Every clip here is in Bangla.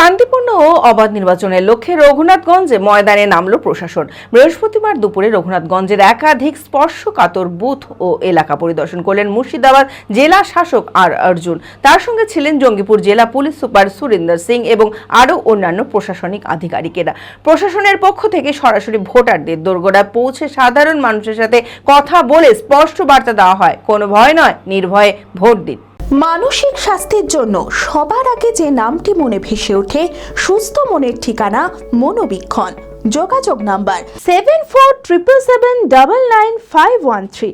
শান্তিপূর্ণ ও অবাধ নির্বাচনের লক্ষ্যে রঘুনাথগঞ্জে ময়দানে নামল প্রশাসন। বৃহস্পতিবার দুপুরে রঘুনাথগঞ্জের একাধিক স্পর্শকাতর বুথ ও এলাকা পরিদর্শন করলেন মুর্শিদাবাদ জেলা শাসক আর অর্জুন। তার সঙ্গে ছিলেন জঙ্গিপুর জেলা পুলিশ সুপার সুরিন্দর সিং এবং আরও অন্যান্য প্রশাসনিক আধিকারিকেরা। প্রশাসনের পক্ষ থেকে সরাসরি ভোটারদের দোরগোড়ায় পৌঁছে সাধারণ মানুষের সাথে কথা বলে স্পষ্ট বার্তা দেওয়া হয়, কোনো ভয় নয়, নির্ভয়ে ভোট দিন। মানসিক স্বাস্থ্যের জন্য সবার আগে যে নামটি মনে ভেসে ওঠে, সুস্থ মনের ঠিকানা মনোবীক্ষণ। যোগাযোগ নাম্বার 7477799513।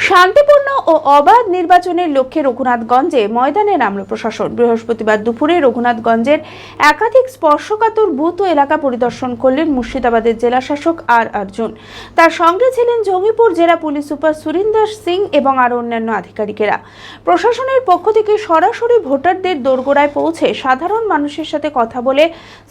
শান্তিপূর্ণ ও অবাধ নির্বাচনের লক্ষ্যে রঘুনাথগঞ্জে ময়দানে নামল প্রশাসন। বৃহস্পতিবার দুপুরে রঘুনাথগঞ্জের একাধিক স্পর্শকাতর বুথ ও এলাকা পরিদর্শন করলেন মুর্শিদাবাদের জেলা শাসক আর অর্জুন। তার সঙ্গে ছিলেন জঙ্গিপুর জেলা পুলিশ সুপার সুরিন্দর সিং এবং আরও অন্যান্য আধিকারিকেরা। প্রশাসনের পক্ষ থেকে সরাসরি ভোটারদের দোরগোড়ায় পৌঁছে সাধারণ মানুষের সাথে কথা বলে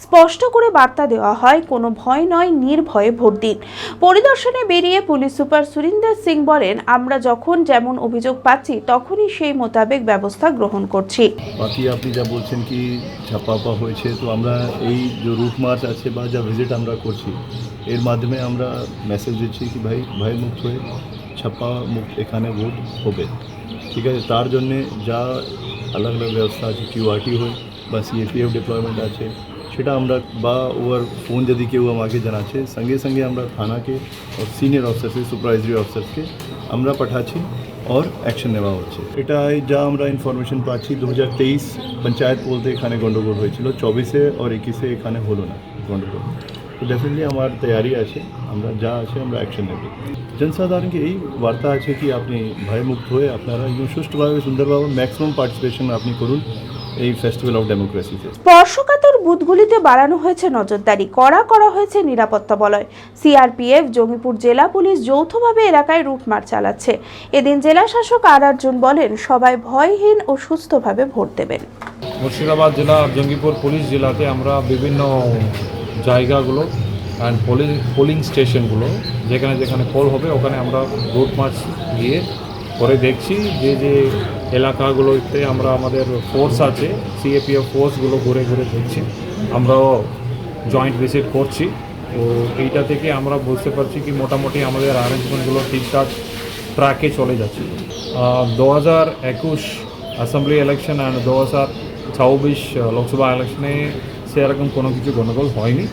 স্পষ্ট করে বার্তা দেওয়া হয়, কোনো ভয় নয়, নির্ভয়ে ভোট দিন। পরিদর্শনে বেরিয়ে পুলিশ সুপার সুরিন্দর সিং বলেন, আমরা যখন যেমন অভিযোগ পাচ্ছি তখনই সেই মোতাবেক ব্যবস্থা গ্রহণ করছি। বাকি আপনি যা বলছেন কি ছাপ্পা হয়েছে, তো আমরা এই যে রুট মার্চ আছে বা যা ভিজিট আমরা করছি এর মাধ্যমে আমরা মেসেজ দিচ্ছি কি ভাই ভয় মুক্ত হয়ে ছাপ্পা মুক্ত এখানে ভোট হবে, ঠিক আছে। তার জন্যে যা আলাদা আলাদা ব্যবস্থা আছে, কিউআরটি হয় বা সিএপিএফ ডিপ্লয়মেন্ট আছে, সেটা আমরা বা ওর ফোন যদি কেউ আমাকে জানাচ্ছে সঙ্গে সঙ্গে আমরা থানাকে और সিনিয়র অফিসারকে সুপারভাইজারি অফিসারকে আমরা পাঠাচ্ছি और অ্যাকশন নেওয়া হচ্ছে। এটাই যা আমরা ইনফরমেশন পাচ্ছি 2023 পঞ্চায়েত বলতে এখানে গণ্ডগোল হয়েছিল, 24-এ আর 21-এ এখানে হলো না গণ্ডগোল। তো ডেফিনেটলি আমার তৈরি আছে, আমরা যা আছে আমরা অ্যাকশন নেব। জনসাধারণকে এই বার্তা আছে কি আপনি ভয়মুক্ত হয়ে আপনারা সুষ্ঠুভাবে সুন্দরভাবে ম্যাক্সিমাম পার্টিসিপেশন আপনি করুন এই ফেস্টিভ্যাল অফ ডেমোক্রেসিতে। স্পর্শকাতর বুথগুলিতে বাড়ানো হয়েছে নজরদারি, করা হয়েছে নিরাপত্তা বলয়। সিআরপিএফ, জঙ্গিপুর জেলা পুলিশ যৌথভাবে এলাকায় রুট মার্চ চালাচ্ছে। এদিন জেলা শাসক আর অর্জুন বলেন, সবাই ভয়হীন ও সুস্থভাবে ভোট দেবেন। মুর্শিদাবাদ জেলা জঙ্গিপুর পুলিশ জেলাতে আমরা বিভিন্ন জায়গাগুলো অ্যান্ড পোলিং স্টেশনগুলো যেখানে যেখানে পোল হবে ওখানে আমরা রুট মার্চ গিয়ে করে দেখছি যে এলাকাগুলোতে আমরা আমাদের ফোর্স আছে, সিএপিএফ ফোর্সগুলো ঘুরে ঘুরে দেখছি, আমরাও জয়েন্ট ভিজিট করছি। তো এইটা থেকে আমরা বুঝতে পারছি কি মোটামুটি আমাদের অ্যারেঞ্জমেন্টগুলো ঠিকঠাক ট্র্যাকে চলে যাচ্ছে। 2021 অ্যাসেম্বলি ইলেকশন অ্যান্ড 2024 লোকসভা ইলেকশনে সেরকম কোনো কিছু গণ্ডগোল হয়নি।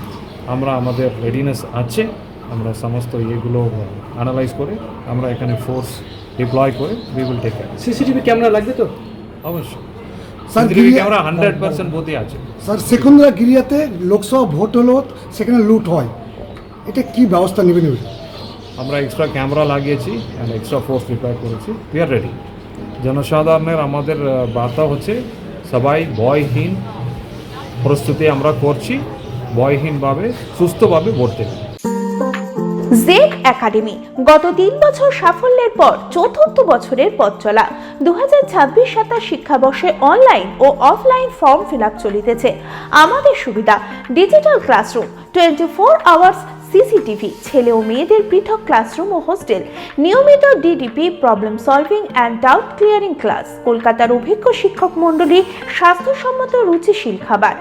আমরা আমাদের রেডিনেস আছে, আমরা সমস্ত ইয়েগুলো অ্যানালাইজ করে আমরা এখানে ফোর্স ডিপ্লয় করে we will take care. CCTV camera লাগবে তো? অবশ্যই সিসিটিভি ক্যামেরা 100% বোধই আছে। স্যার, সেকেন্দ্রা গিরিয়াতে লোকসভা ভোট হলো, সেখানে লুট হয়, এটা কি ব্যবস্থা নেবেন? আমরা এক্সট্রা ক্যামেরা লাগিয়েছি অ্যান্ড এক্সট্রা ফোর্স ডিপ্লয় করেছি, উই আর রেডি। জনসাধারণের আমাদের বার্তা হচ্ছে সবাই ভয়হীন প্রস্তুতি আমরা করছি, ভয়হীনভাবে সুস্থভাবে ভোট দেবে। জেড একাডেমি গত 3 বছর সাফল্যের পর চতুর্থ বছরের পথ চলা। 2026-27 শিক্ষাবর্ষে অনলাইন ও অফলাইন ফর্ম ফিল আপ চলিতেছে। আমাদের সুবিধা ডিজিটাল ক্লাসরুম, 24 আওয়ার্স সিসিটিভি, ছেলে ও মেয়েদের পৃথক ক্লাসরুম ও হোস্টেল, নিয়মিত DDP, problem solving and doubt clearing class, কলকাতার অভিজ্ঞ শিক্ষক মণ্ডলী, স্বাস্থ্যসম্মত রুচিশীল খাবার,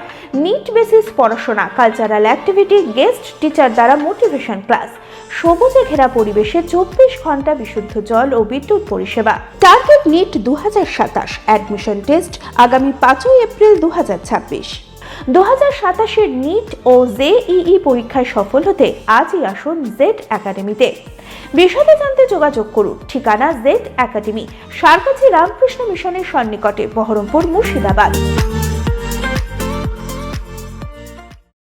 নিট বেসিস পড়াশোনা, কালচারাল অ্যাক্টিভিটি, গেস্ট টিচার দ্বারা মোটিভেশন ক্লাস, সবুজে ঘেরা পরিবেশে 24 ঘন্টা বিশুদ্ধ জল ও বিদ্যুৎ পরিষেবা। টার্গেট নিট 2027, অ্যাডমিশন টেস্ট আগামী 5 এপ্রিল 2026। 2027-এর নিট ও জেইই পরীক্ষায় সফল হতে আজই আসুন জেড একাডেমিতে। বিশদে জানতে যোগাযোগ করুন। ঠিকানা জেড একাডেমি, সারকাছি রামকৃষ্ণ মিশনের সন্নিকটে, বহরমপুর, মুর্শিদাবাদ।